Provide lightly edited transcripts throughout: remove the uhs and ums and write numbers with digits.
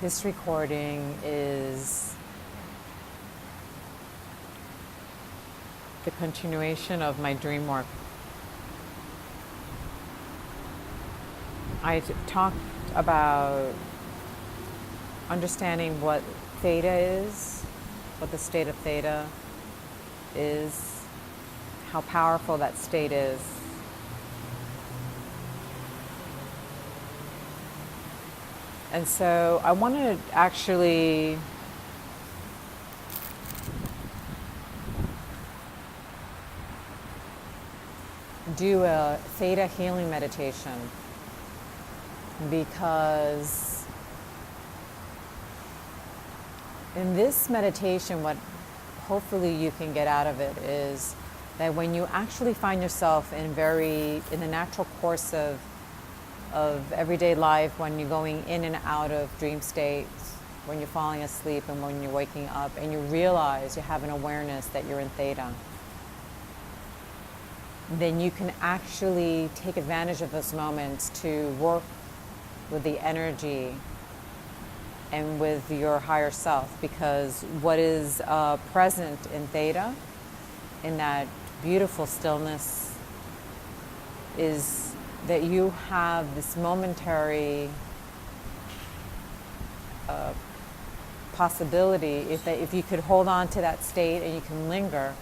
This recording is the continuation of my dream work. I talked about understanding what Theta is, what the state of Theta is, how powerful that state is. And so I want to actually do a Theta healing meditation, because in this meditation, what hopefully you can get out of it is that when you actually find yourself in the natural course of everyday life, when you're going in and out of dream states, when you're falling asleep and when you're waking up, and you realize you have an awareness that you're in Theta, then you can actually take advantage of those moments to work with the energy and with your higher self, because what is present in Theta, in that beautiful stillness, is that you have this momentary possibility, if you could hold on to that state and you can linger,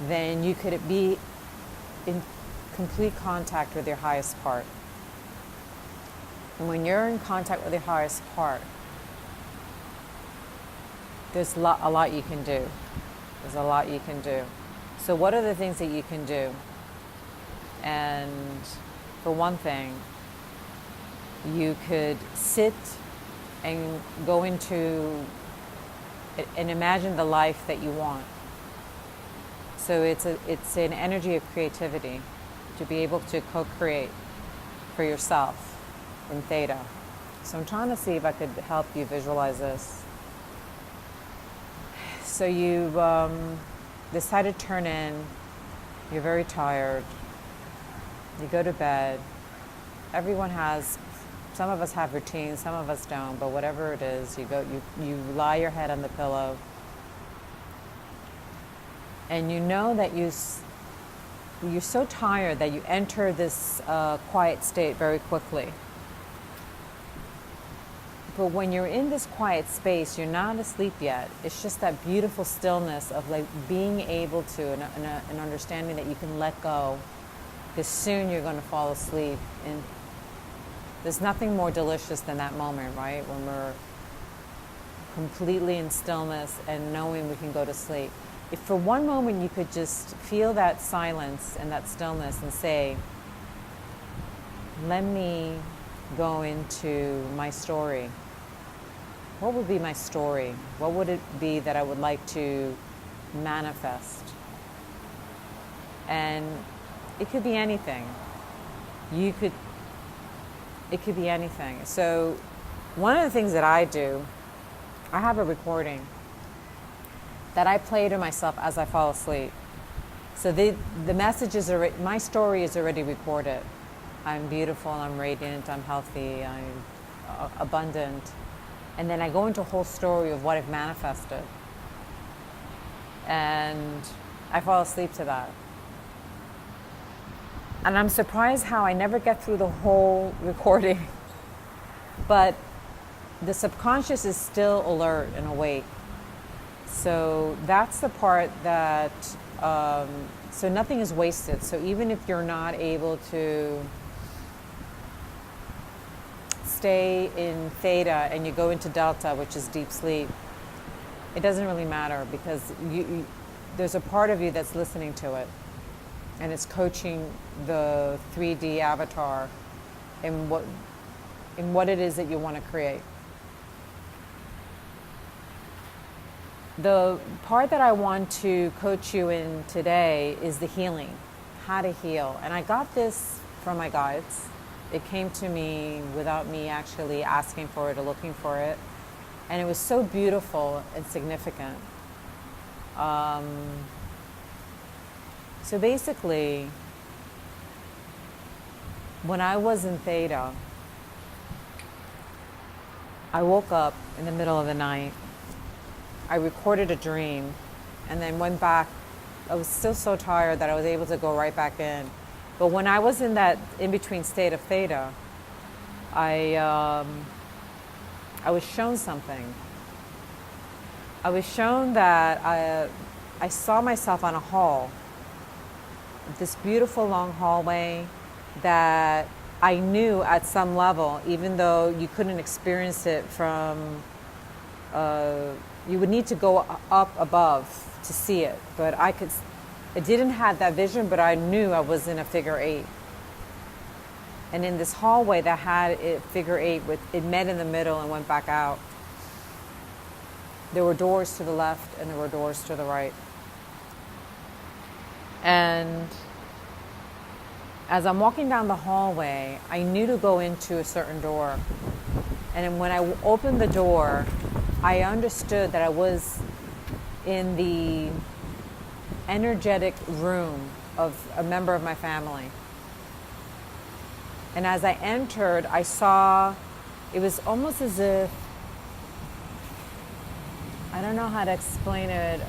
then you could be in complete contact with your highest part. And when you're in contact with your highest part, there's a lot you can do. There's a lot you can do. So what are the things that you can do? And for one thing, you could sit and go into and imagine the life that you want. So it's an energy of creativity to be able to co-create for yourself in Theta. So I'm trying to see if I could help you visualize this. So you decide to turn in, you're very tired, you go to bed. Some of us have routines, some of us don't, but whatever it is, you lie your head on the pillow, and you know that you're so tired that you enter this quiet state very quickly. But when you're in this quiet space, you're not asleep yet. It's just that beautiful stillness of like being able to, and understanding that you can let go, because soon you're going to fall asleep. And there's nothing more delicious than that moment, right? When we're completely in stillness and knowing we can go to sleep. If for one moment you could just feel that silence and that stillness and say, let me go into my story. What would be my story? What would it be that I would like to manifest? And it could be anything. It could be anything. So one of the things that I do, I have a recording that I play to myself as I fall asleep. So the message is already, my story is already recorded. I'm beautiful, I'm radiant, I'm healthy, I'm abundant. And then I go into a whole story of what I've manifested. And I fall asleep to that. And I'm surprised how I never get through the whole recording. But the subconscious is still alert and awake. So that's the part that, so nothing is wasted. So even if you're not able to stay in Theta and you go into Delta, which is deep sleep, it doesn't really matter, because there's a part of you that's listening to it, and it's coaching the 3D avatar in what it is that you want to create. The part that I want to coach you in today is the healing, how to heal. And I got this from my guides. It came to me without me actually asking for it or looking for it. And it was so beautiful and significant. So basically, when I was in Theta, I woke up in the middle of the night. I recorded a dream and then went back. I was still so tired that I was able to go right back in. But when I was in that in-between state of theta, I was shown something. I was shown that I saw myself on a hall, this beautiful long hallway that I knew at some level, even though you couldn't experience it from, you would need to go up above to see it. But I didn't have that vision, but I knew I was in a figure eight. And in this hallway that had a figure eight, it met in the middle and went back out. There were doors to the left and there were doors to the right. And as I'm walking down the hallway, I knew to go into a certain door. And when I opened the door, I understood that I was in the energetic room of a member of my family. And as I entered, I saw, it was almost as if, I don't know how to explain it.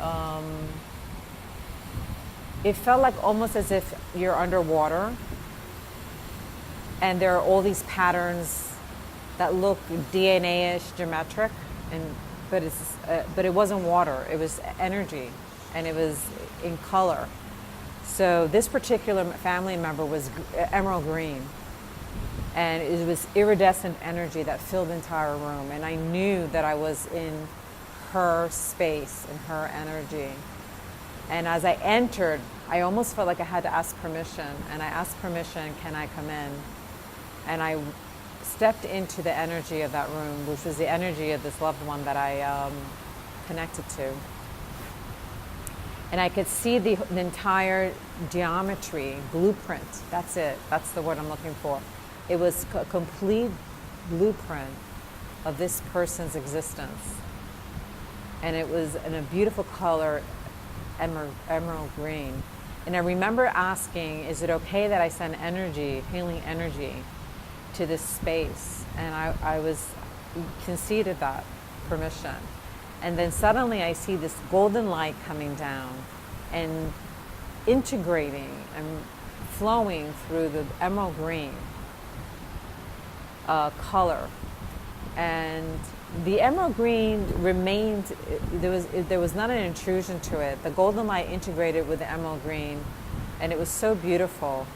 It felt like almost as if you're underwater and there are all these patterns that look DNA-ish, geometric, but it wasn't water. It was energy, and it was in color. So this particular family member was emerald green, and it was iridescent energy that filled the entire room. And I knew that I was in her space, in her energy. And as I entered, I almost felt like I had to ask permission. And I asked permission, can I come in? And I stepped into the energy of that room, which was the energy of this loved one that I connected to. And I could see the entire geometry, blueprint. That's it. That's the word I'm looking for. It was a complete blueprint of this person's existence. And it was in a beautiful color, emerald green. And I remember asking, is it okay that I send energy, healing energy, to this space? And I was conceded that permission. And then suddenly I see this golden light coming down and integrating and flowing through the emerald green color. And the emerald green remained, there was not an intrusion to it. The golden light integrated with the emerald green, and it was so beautiful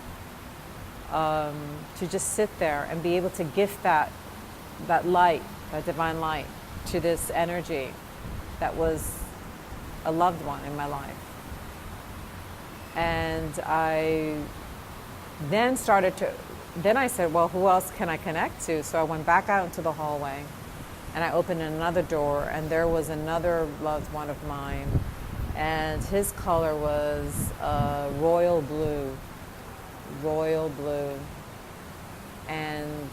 to just sit there and be able to gift that light, that divine light, to this energy that was a loved one in my life. And I then then I said, well, who else can I connect to? So I went back out into the hallway and I opened another door, and there was another loved one of mine, and his color was royal blue. And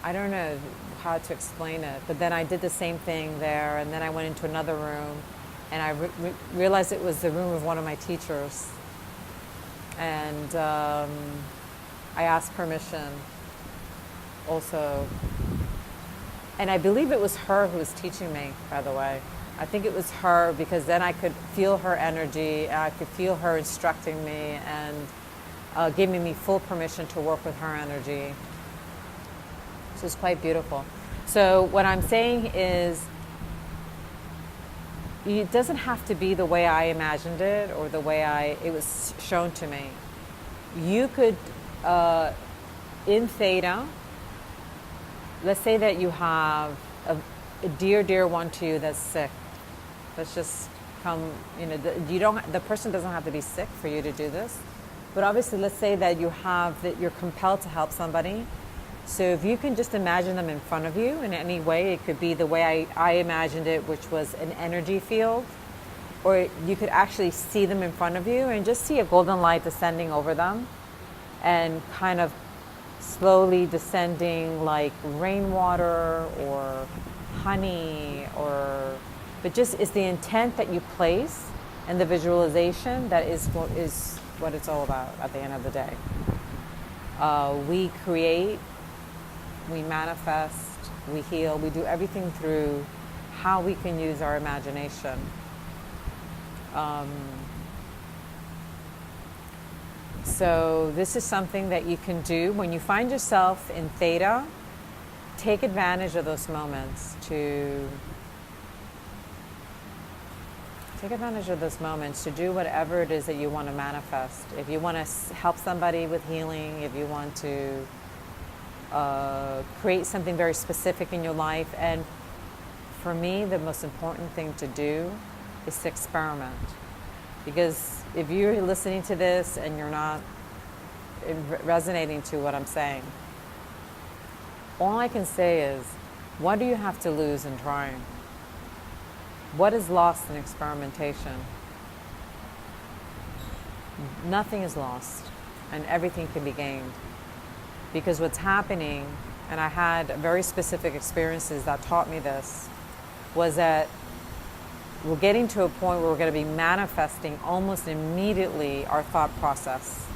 I don't know how to explain it, but then I did the same thing there, and then I went into another room, and I realized it was the room of one of my teachers. And I asked permission also. And I believe it was her who was teaching me, by the way. I think it was her, because then I could feel her energy, and I could feel her instructing me and giving me full permission to work with her energy. So it's quite beautiful. So what I'm saying is, it doesn't have to be the way I imagined it or the way it was shown to me. You could, in Theta, let's say that you have a dear one to you that's sick. Let's just come, the person doesn't have to be sick for you to do this. But obviously, let's say that you're compelled to help somebody. So if you can just imagine them in front of you in any way, it could be the way I imagined it, which was an energy field, or you could actually see them in front of you and just see a golden light descending over them and kind of slowly descending like rainwater or honey, but just it's the intent that you place and the visualization that is what it's all about at the end of the day. We create we manifest, we heal, we do everything through how we can use our imagination. So this is something that you can do when you find yourself in Theta. Take advantage of those moments to do whatever it is that you want to manifest. If you want to help somebody with healing, if you want to create something very specific in your life. And for me, the most important thing to do is to experiment. Because if you're listening to this and you're not resonating to what I'm saying, all I can say is, what do you have to lose in trying? What is lost in experimentation? Nothing is lost, and everything can be gained. Because what's happening, and I had very specific experiences that taught me this, was that we're getting to a point where we're going to be manifesting almost immediately our thought process.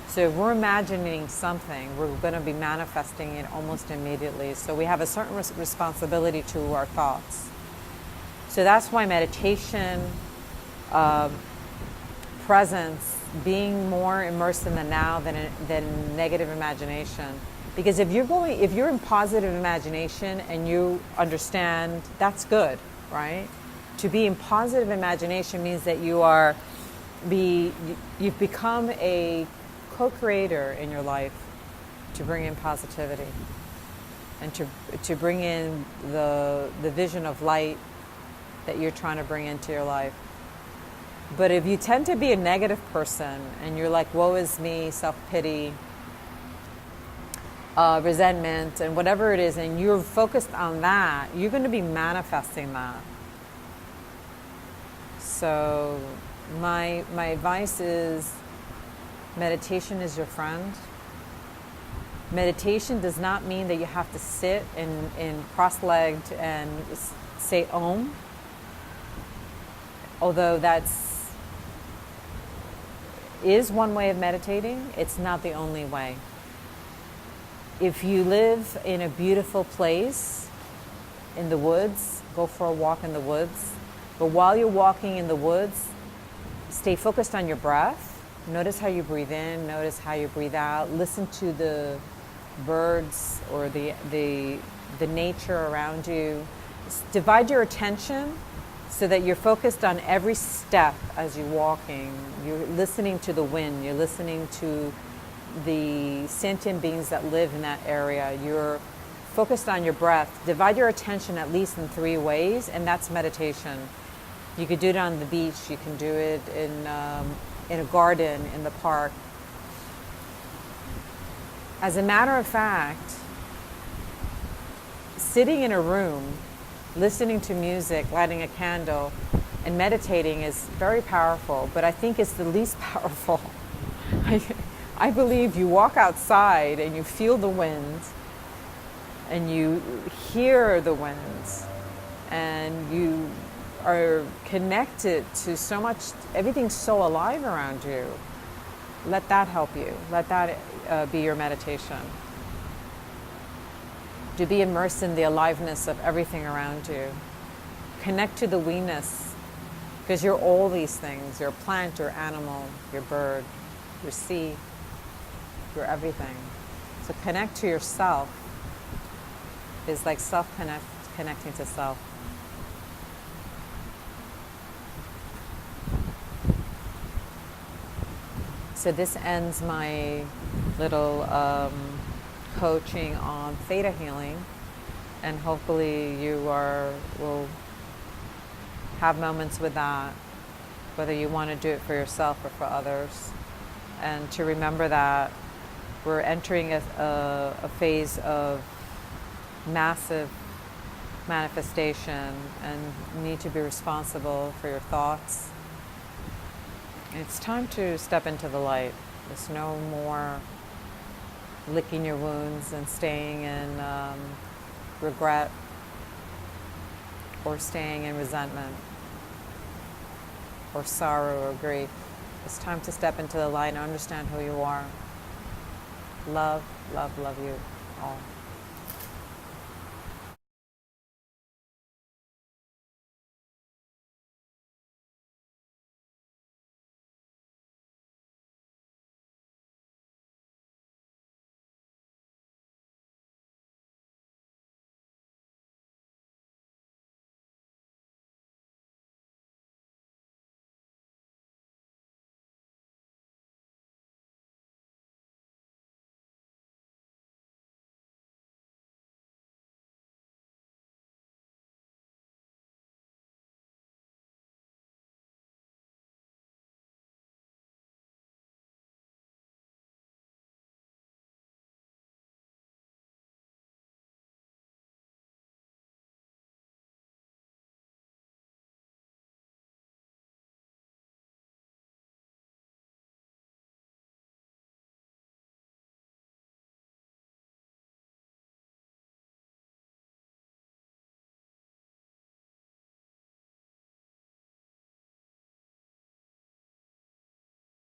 So if we're imagining something, we're going to be manifesting it almost immediately. So we have a certain responsibility to our thoughts. So that's why meditation, presence, being more immersed in the now than negative imagination. Because if you're in positive imagination and you understand, that's good, right? To be in positive imagination means that you've become a co-creator in your life to bring in positivity and to bring in the vision of light that you're trying to bring into your life. But if you tend to be a negative person and you're like, woe is me, self-pity, resentment, and whatever it is, and you're focused on that, you're going to be manifesting that. So my advice is, meditation is your friend. Meditation does not mean that you have to sit in cross-legged and say Om, although is one way of meditating. It's not the only way. If you live in a beautiful place in the woods, go for a walk in the woods. But while you're walking in the woods, stay focused on your breath. Notice how you breathe in, notice how you breathe out. Listen to the birds or the nature around you. Divide your attention so that you're focused on every step as you're walking. You're listening to the wind, you're listening to the sentient beings that live in that area. You're focused on your breath. Divide your attention at least in 3 ways, and that's meditation. You could do it on the beach, you can do it in a garden, in the park. As a matter of fact, sitting in a room, listening to music, lighting a candle, and meditating is very powerful, but I think it's the least powerful. I believe you walk outside and you feel the wind and you hear the winds and you are connected to so much, everything's so alive around you. Let that help you. Let that be your meditation. To be immersed in the aliveness of everything around you. Connect to the we-ness, because you're all these things. You're a plant, you're animal, you're bird, you're sea, you're everything. So connect to yourself is like connecting to self. So this ends my little coaching on Theta healing, and hopefully you will have moments with that, whether you want to do it for yourself or for others, and to remember that we're entering a phase of massive manifestation and you need to be responsible for your thoughts. It's time to step into the light. There's no more licking your wounds and staying in regret or staying in resentment or sorrow or grief. It's time to step into the light and understand who you are. Love, love, love you all.